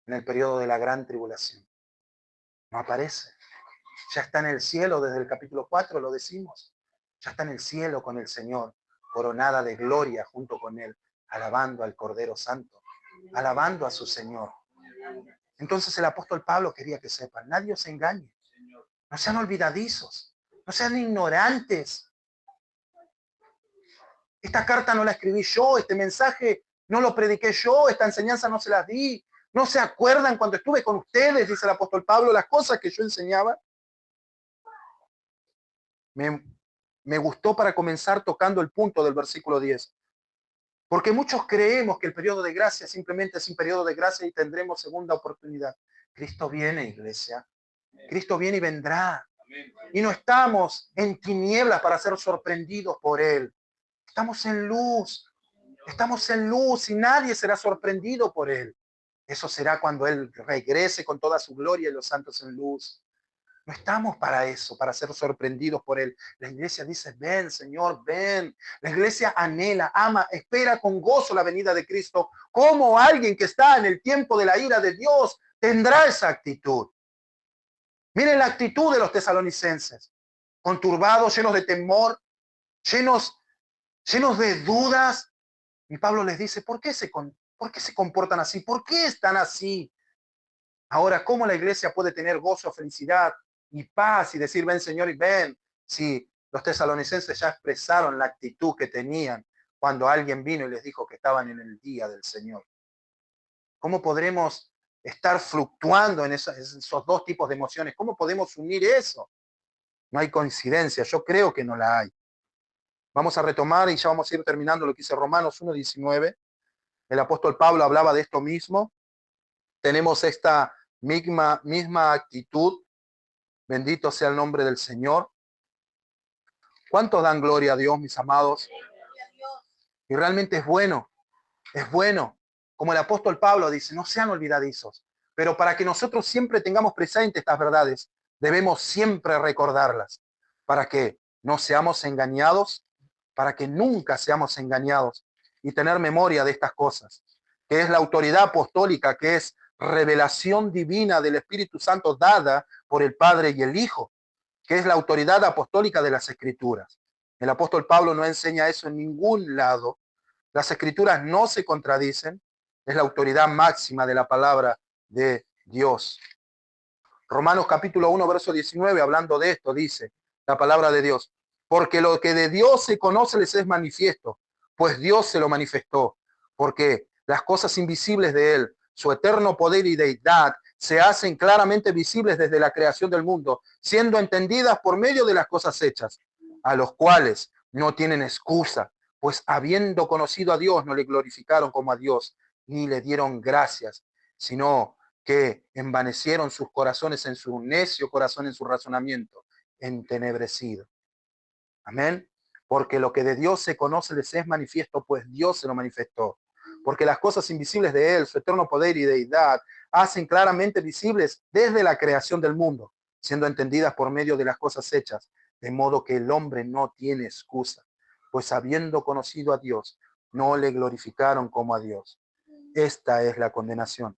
En el periodo de la gran tribulación. No aparece. Ya está en el cielo desde el capítulo 4, lo decimos. Ya está en el cielo con el Señor, coronada de gloria junto con Él, alabando al Cordero Santo, alabando a su Señor. Entonces el apóstol Pablo quería que sepan, nadie os engañe, no sean olvidadizos, no sean ignorantes. Esta carta no la escribí yo, este mensaje no lo prediqué yo, esta enseñanza no se las di. ¿No se acuerdan cuando estuve con ustedes, dice el apóstol Pablo, las cosas que yo enseñaba? Me gustó para comenzar tocando el punto del versículo 10. Porque muchos creemos que el periodo de gracia simplemente es un periodo de gracia y tendremos segunda oportunidad. Cristo viene, iglesia. Cristo viene y vendrá. Y no estamos en tinieblas para ser sorprendidos por Él. Estamos en luz. Estamos en luz y nadie será sorprendido por Él. Eso será cuando Él regrese con toda su gloria y los santos en luz. No estamos para eso, para ser sorprendidos por Él. La iglesia dice, ven, Señor, ven. La iglesia anhela, ama, espera con gozo la venida de Cristo. Como alguien que está en el tiempo de la ira de Dios tendrá esa actitud. Miren la actitud de los tesalonicenses. Conturbados, llenos de temor, llenos de dudas. Y Pablo les dice, ¿por qué se comportan así? ¿Por qué están así? Ahora, ¿cómo la iglesia puede tener gozo, felicidad y paz y decir, ven Señor y ven? Si los tesalonicenses ya expresaron la actitud que tenían cuando alguien vino y les dijo que estaban en el día del Señor. ¿Cómo podremos estar fluctuando en esos dos tipos de emociones? ¿Cómo podemos unir eso? No hay coincidencia, yo creo que no la hay. Vamos a retomar y ya vamos a ir terminando lo que dice Romanos 1:19. El apóstol Pablo hablaba de esto mismo. Tenemos esta misma actitud. Bendito sea el nombre del Señor. ¿Cuántos dan gloria a Dios, mis amados? Y realmente es bueno, es bueno. Como el apóstol Pablo dice, no sean olvidadizos. Pero para que nosotros siempre tengamos presente estas verdades, debemos siempre recordarlas. Para que no seamos engañados, para que nunca seamos engañados y tener memoria de estas cosas, que es la autoridad apostólica, que es revelación divina del Espíritu Santo dada por el Padre y el Hijo, que es la autoridad apostólica de las Escrituras. El apóstol Pablo no enseña eso en ningún lado. Las Escrituras no se contradicen. Es la autoridad máxima de la palabra de Dios. Romanos capítulo 1, verso 19, hablando de esto, dice la palabra de Dios: porque lo que de Dios se conoce les es manifiesto, pues Dios se lo manifestó, porque las cosas invisibles de él, su eterno poder y deidad, se hacen claramente visibles desde la creación del mundo, siendo entendidas por medio de las cosas hechas, a los cuales no tienen excusa, pues habiendo conocido a Dios, no le glorificaron como a Dios, ni le dieron gracias, sino que envanecieron sus corazones en su necio corazón, en su razonamiento, entenebrecido. Amén. Porque lo que de Dios se conoce les es manifiesto, pues Dios se lo manifestó. Porque las cosas invisibles de él, su eterno poder y deidad, hacen claramente visibles desde la creación del mundo, siendo entendidas por medio de las cosas hechas, de modo que el hombre no tiene excusa, pues habiendo conocido a Dios, no le glorificaron como a Dios. Esta es la condenación.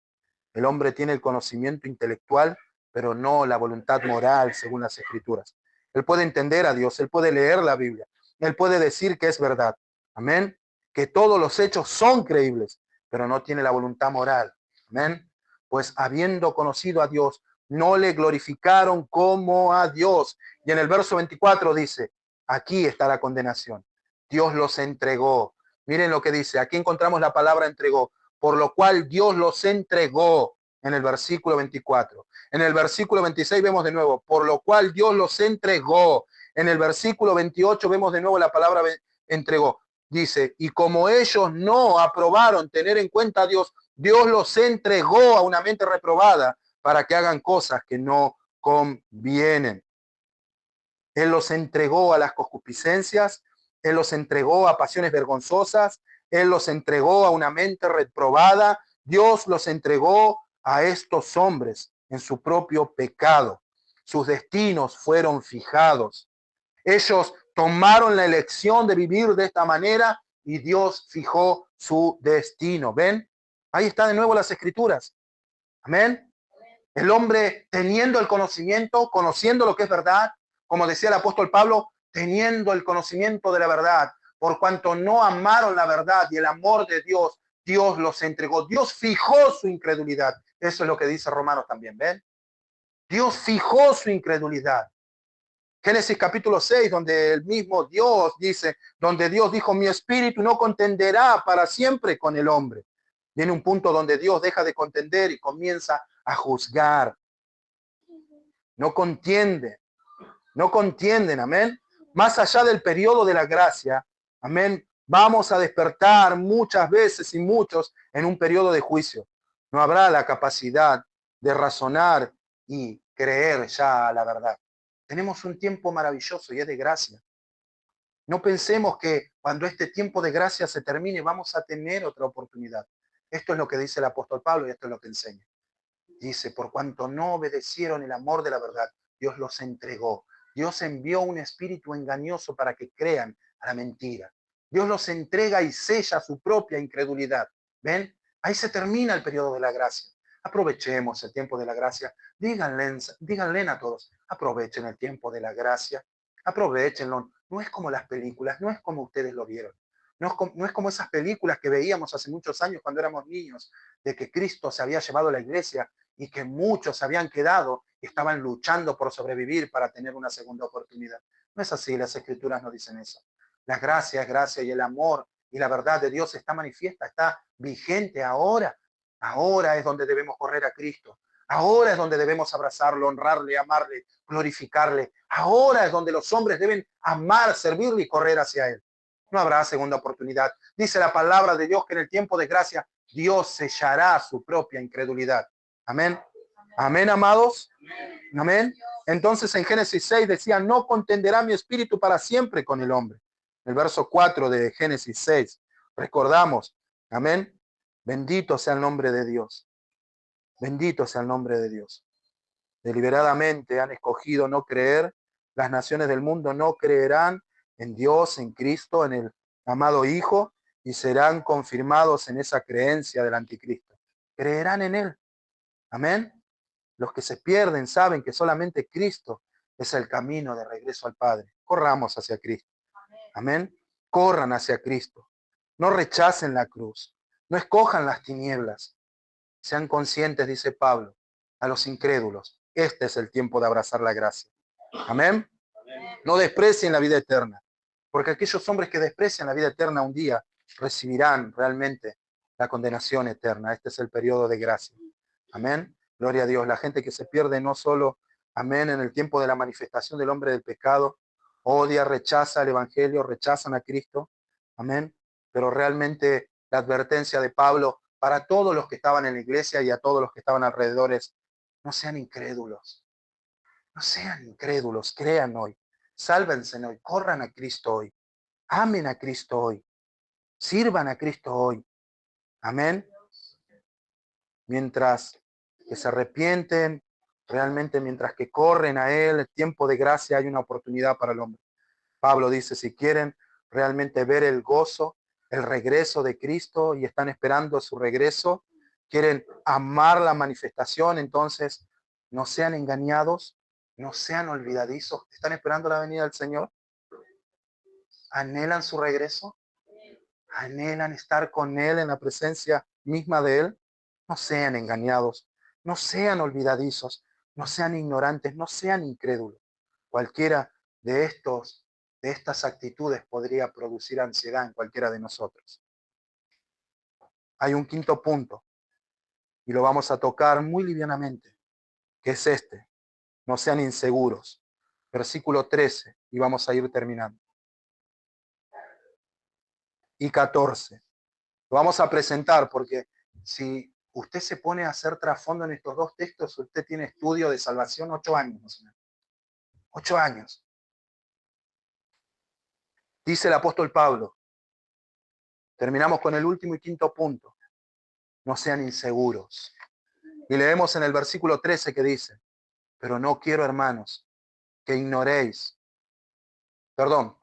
El hombre tiene el conocimiento intelectual, pero no la voluntad moral según las Escrituras. Él puede entender a Dios, él puede leer la Biblia, él puede decir que es verdad. Amén. Que todos los hechos son creíbles, pero no tiene la voluntad moral. Amén. Pues habiendo conocido a Dios, no le glorificaron como a Dios. Y en el verso 24 dice, aquí está la condenación. Dios los entregó. Miren lo que dice, aquí encontramos la palabra entregó, por lo cual Dios los entregó en el versículo 24. En el versículo 26 vemos de nuevo, por lo cual Dios los entregó. En el versículo 28 vemos de nuevo la palabra entregó. Dice, y como ellos no aprobaron tener en cuenta a Dios, Dios los entregó a una mente reprobada para que hagan cosas que no convienen. Él los entregó a las concupiscencias, Él los entregó a pasiones vergonzosas, Él los entregó a una mente reprobada, Dios los entregó a estos hombres en su propio pecado. Sus destinos fueron fijados. Ellos tomaron la elección de vivir de esta manera y Dios fijó su destino. ¿Ven? Ahí está de nuevo las Escrituras. Amén. El hombre teniendo el conocimiento, conociendo lo que es verdad, como decía el apóstol Pablo, teniendo el conocimiento de la verdad, por cuanto no amaron la verdad y el amor de Dios, Dios los entregó. Dios fijó su incredulidad. Eso es lo que dice Romanos también, ¿ven? Dios fijó su incredulidad. Génesis capítulo 6, donde el mismo Dios dice, donde Dios dijo, mi espíritu no contenderá para siempre con el hombre. Viene un punto donde Dios deja de contender y comienza a juzgar. No contiende, no contienden, amén. Más allá del periodo de la gracia, amén, vamos a despertar muchas veces y muchos en un periodo de juicio. No habrá la capacidad de razonar y creer ya a la verdad. Tenemos un tiempo maravilloso y es de gracia. No pensemos que cuando este tiempo de gracia se termine vamos a tener otra oportunidad. Esto es lo que dice el apóstol Pablo y esto es lo que enseña. Dice, por cuanto no obedecieron el amor de la verdad, Dios los entregó. Dios envió un espíritu engañoso para que crean a la mentira. Dios los entrega y sella su propia incredulidad. ¿Ven? Ahí se termina el periodo de la gracia. Aprovechemos el tiempo de la gracia. Díganle a todos, aprovechen el tiempo de la gracia. Aprovechenlo. No es como las películas, no es como ustedes lo vieron. No es como esas películas que veíamos hace muchos años cuando éramos niños, de que Cristo se había llevado a la iglesia y que muchos habían quedado y estaban luchando por sobrevivir para tener una segunda oportunidad. No es así, las Escrituras no dicen eso. La gracia es gracia y el amor y la verdad de Dios está manifiesta, está vigente ahora. Ahora es donde debemos correr a Cristo. Ahora es donde debemos abrazarlo, honrarle, amarle, glorificarle. Ahora es donde los hombres deben amar, servirle y correr hacia Él. No habrá segunda oportunidad. Dice la palabra de Dios que en el tiempo de gracia Dios sellará su propia incredulidad. Amén. Amén, amados. Amén. Entonces en Génesis 6 decía, no contenderá mi espíritu para siempre con el hombre. El verso 4 de Génesis 6. Recordamos. Amén. Bendito sea el nombre de Dios. Bendito sea el nombre de Dios. Deliberadamente han escogido no creer. Las naciones del mundo no creerán en Dios, en Cristo, en el amado Hijo, y serán confirmados en esa creencia del anticristo. Creerán en Él. Amén. Los que se pierden saben que solamente Cristo es el camino de regreso al Padre. Corramos hacia Cristo. Amén. Corran hacia Cristo. No rechacen la cruz. No escojan las tinieblas. Sean conscientes, dice Pablo, a los incrédulos. Este es el tiempo de abrazar la gracia. Amén. No desprecien la vida eterna, porque aquellos hombres que desprecian la vida eterna un día recibirán realmente la condenación eterna. Este es el periodo de gracia. Amén. Gloria a Dios. La gente que se pierde no solo, amén, en el tiempo de la manifestación del hombre del pecado, odia, rechaza el evangelio, rechazan a Cristo. Amén. Pero realmente la advertencia de Pablo para todos los que estaban en la iglesia y a todos los que estaban alrededor es: no sean incrédulos. No sean incrédulos, crean hoy. Sálvense hoy, corran a Cristo hoy. Amen a Cristo hoy. Sirvan a Cristo hoy. Amén. Mientras que se arrepienten, realmente mientras que corren a Él, el tiempo de gracia, hay una oportunidad para el hombre. Pablo dice, si quieren realmente ver el gozo, el regreso de Cristo y están esperando su regreso, quieren amar la manifestación, entonces no sean engañados, no sean olvidadizos. ¿Están esperando la venida del Señor? ¿Anhelan su regreso? ¿Anhelan estar con Él en la presencia misma de Él? No sean engañados, no sean olvidadizos, no sean ignorantes, no sean incrédulos. Cualquiera de estas actitudes podría producir ansiedad en cualquiera de nosotros. Hay un quinto punto y lo vamos a tocar muy livianamente, que es este: no sean inseguros. Versículo 13, y vamos a ir terminando. Y 14. Lo vamos a presentar porque si usted se pone a hacer trasfondo en estos dos textos, usted tiene estudio de salvación 8 años, más o menos. 8 años. Dice el apóstol Pablo. Terminamos con el último y quinto punto. No sean inseguros. Y leemos en el versículo 13 que dice: pero no quiero, hermanos, que ignoréis. Perdón.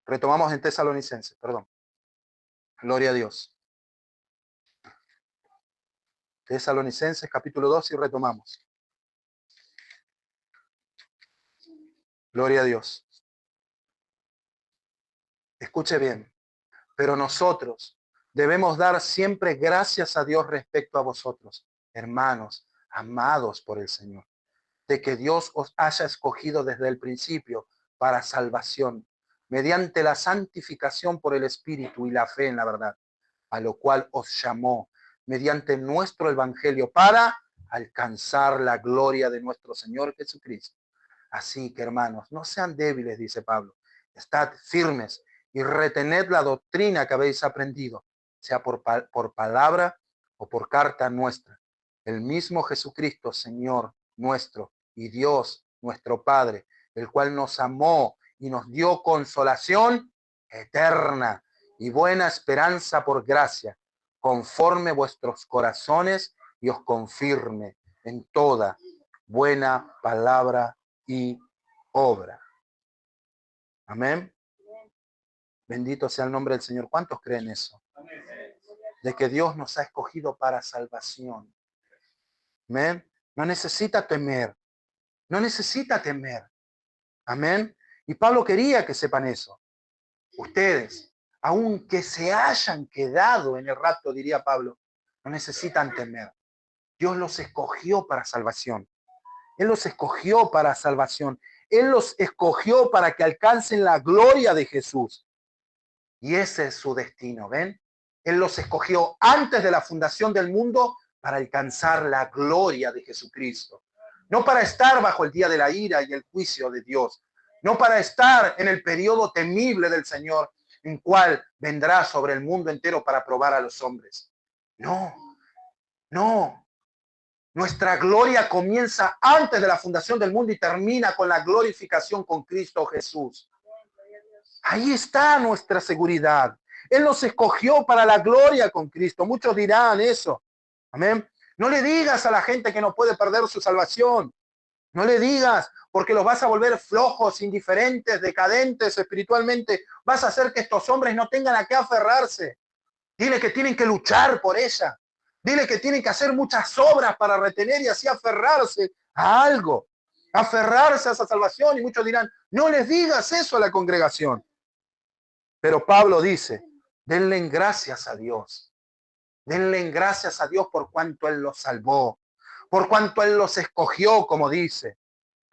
Retomamos en Tesalonicenses, perdón. Gloria a Dios. Tesalonicenses capítulo 2 y retomamos. Gloria a Dios. Escuche bien. Pero nosotros debemos dar siempre gracias a Dios respecto a vosotros, hermanos, amados por el Señor, de que Dios os haya escogido desde el principio para salvación, mediante la santificación por el Espíritu y la fe en la verdad, a lo cual os llamó mediante nuestro Evangelio para alcanzar la gloria de nuestro Señor Jesucristo. Así que, hermanos, no sean débiles, dice Pablo, estad firmes y retened la doctrina que habéis aprendido, sea por palabra o por carta nuestra. El mismo Jesucristo, Señor nuestro, y Dios nuestro Padre, el cual nos amó y nos dio consolación eterna y buena esperanza por gracia, conforme vuestros corazones, y os confirme en toda buena palabra y obra. Amén. Bendito sea el nombre del Señor. ¿Cuántos creen eso? De que Dios nos ha escogido para salvación. Amén. No necesita temer. No necesita temer. Amén. Y Pablo quería que sepan eso. Ustedes, aunque se hayan quedado en el rapto, diría Pablo, no necesitan temer. Dios los escogió para salvación. Él los escogió para salvación. Él los escogió para que alcancen la gloria de Jesús. Y ese es su destino, ¿ven? Él los escogió antes de la fundación del mundo para alcanzar la gloria de Jesucristo. No para estar bajo el día de la ira y el juicio de Dios. No para estar en el periodo temible del Señor, en cual vendrá sobre el mundo entero para probar a los hombres. No. Nuestra gloria comienza antes de la fundación del mundo y termina con la glorificación con Cristo Jesús. Ahí está nuestra seguridad. Él nos escogió para la gloria con Cristo. Muchos dirán eso. Amén. No le digas a la gente que no puede perder su salvación. No le digas, porque los vas a volver flojos, indiferentes, decadentes espiritualmente. Vas a hacer que estos hombres no tengan a qué aferrarse. Dile que tienen que luchar por ella. Dile que tienen que hacer muchas obras para retener y así aferrarse a algo, aferrarse a esa salvación. Y muchos dirán, no les digas eso a la congregación. Pero Pablo dice, denle gracias a Dios. Denle gracias a Dios por cuanto Él los salvó, por cuanto Él los escogió, como dice.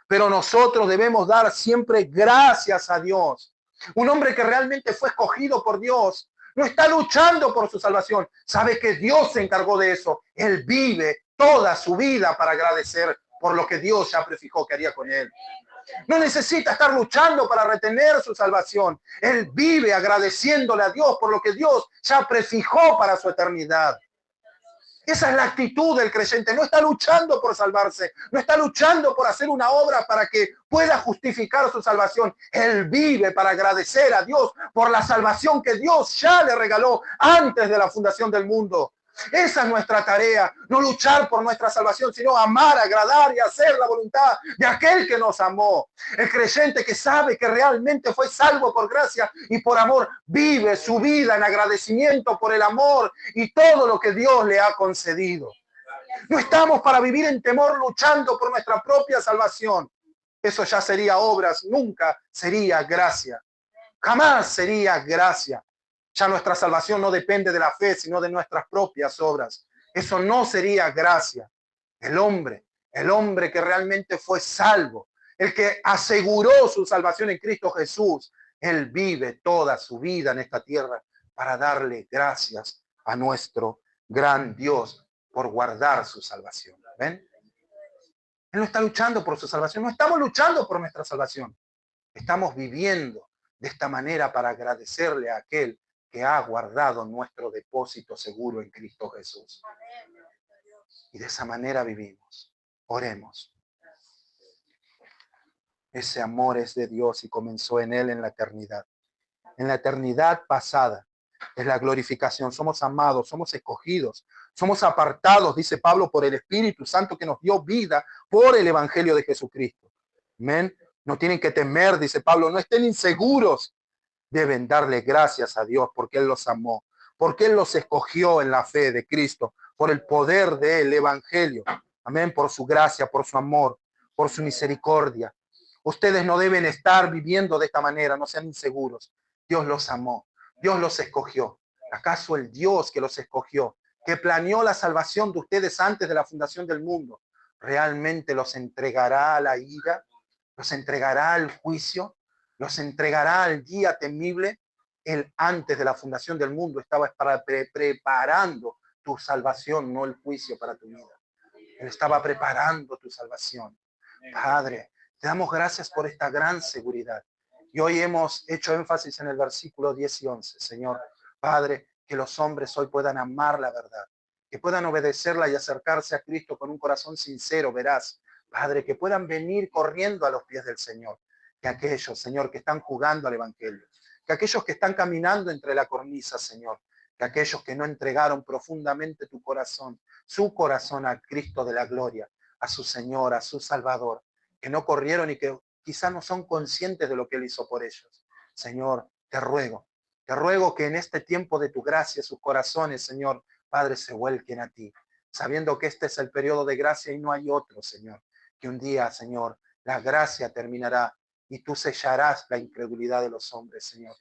Pero nosotros debemos dar siempre gracias a Dios. Un hombre que realmente fue escogido por Dios no está luchando por su salvación. Sabe que Dios se encargó de eso. Él vive toda su vida para agradecer por lo que Dios ya prefijó que haría con él. No necesita estar luchando para retener su salvación. Él vive agradeciéndole a Dios por lo que Dios ya prefijó para su eternidad. Esa es la actitud del creyente. No está luchando por salvarse. No está luchando por hacer una obra para que pueda justificar su salvación. Él vive para agradecer a Dios por la salvación que Dios ya le regaló antes de la fundación del mundo. Esa es nuestra tarea, no luchar por nuestra salvación, sino amar, agradar y hacer la voluntad de aquel que nos amó. El creyente que sabe que realmente fue salvo por gracia y por amor, vive su vida en agradecimiento por el amor y todo lo que Dios le ha concedido. No estamos para vivir en temor luchando por nuestra propia salvación. Eso ya sería obras, nunca sería gracia. Jamás sería gracia. Ya nuestra salvación no depende de la fe, sino de nuestras propias obras. Eso no sería gracia. El hombre que realmente fue salvo, el que aseguró su salvación en Cristo Jesús, él vive toda su vida en esta tierra para darle gracias a nuestro gran Dios por guardar su salvación. ¿Ven? Él no está luchando por su salvación, no estamos luchando por nuestra salvación. Estamos viviendo de esta manera para agradecerle a aquel que ha guardado nuestro depósito seguro en Cristo Jesús. Y de esa manera vivimos. Oremos. Ese amor es de Dios y comenzó en Él en la eternidad. En la eternidad pasada es la glorificación. Somos amados, somos escogidos, somos apartados, dice Pablo, por el Espíritu Santo que nos dio vida por el Evangelio de Jesucristo. Amén. No tienen que temer, dice Pablo, no estén inseguros. Deben darle gracias a Dios porque Él los amó, porque Él los escogió en la fe de Cristo, por el poder del Evangelio. Amén, por su gracia, por su amor, por su misericordia. Ustedes no deben estar viviendo de esta manera, no sean inseguros. Dios los amó, Dios los escogió. ¿Acaso el Dios que los escogió, que planeó la salvación de ustedes antes de la fundación del mundo, realmente los entregará a la ira? ¿Los entregará al juicio? ¿Los entregará al día temible? Él antes de la fundación del mundo estaba preparando tu salvación, no el juicio para tu vida. Él estaba preparando tu salvación. Padre, te damos gracias por esta gran seguridad. Y hoy hemos hecho énfasis en el versículo 10 y 11. Señor, Padre, que los hombres hoy puedan amar la verdad, que puedan obedecerla y acercarse a Cristo con un corazón sincero, veraz. Padre, que puedan venir corriendo a los pies del Señor. Que aquellos, Señor, que están jugando al Evangelio, que aquellos que están caminando entre la cornisa, Señor, que aquellos que no entregaron profundamente tu corazón, su corazón a Cristo de la gloria, a su Señor, a su Salvador, que no corrieron y que quizá no son conscientes de lo que Él hizo por ellos. Señor, te ruego que en este tiempo de tu gracia sus corazones, Señor, Padre, se vuelquen a ti, sabiendo que este es el periodo de gracia y no hay otro, Señor, que un día, Señor, la gracia terminará y tú sellarás la incredulidad de los hombres, Señor,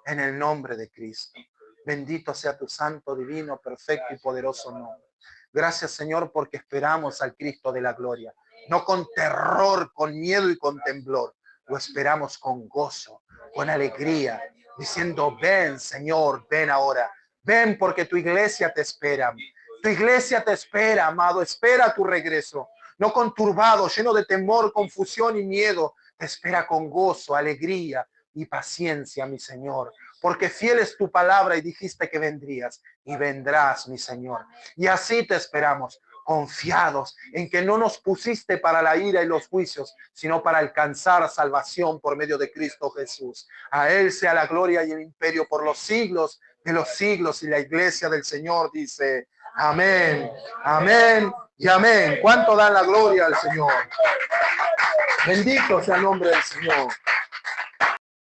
en el nombre de Cristo. Bendito sea tu santo, divino, perfecto y poderoso nombre. Gracias, Señor, porque esperamos al Cristo de la gloria, no con terror, con miedo y con temblor. Lo esperamos con gozo, con alegría, diciendo, ven, Señor, ven ahora. Ven porque tu iglesia te espera. Tu iglesia te espera, amado, espera tu regreso. No conturbado, lleno de temor, confusión y miedo, te espera con gozo, alegría y paciencia, mi Señor. Porque fiel es tu palabra y dijiste que vendrías y vendrás, mi Señor. Y así te esperamos, confiados en que no nos pusiste para la ira y los juicios, sino para alcanzar salvación por medio de Cristo Jesús. A Él sea la gloria y el imperio por los siglos de los siglos. Y la iglesia del Señor dice, amén, amén y amén. ¿Cuánto dan la gloria al Señor? Bendito sea el nombre del Señor.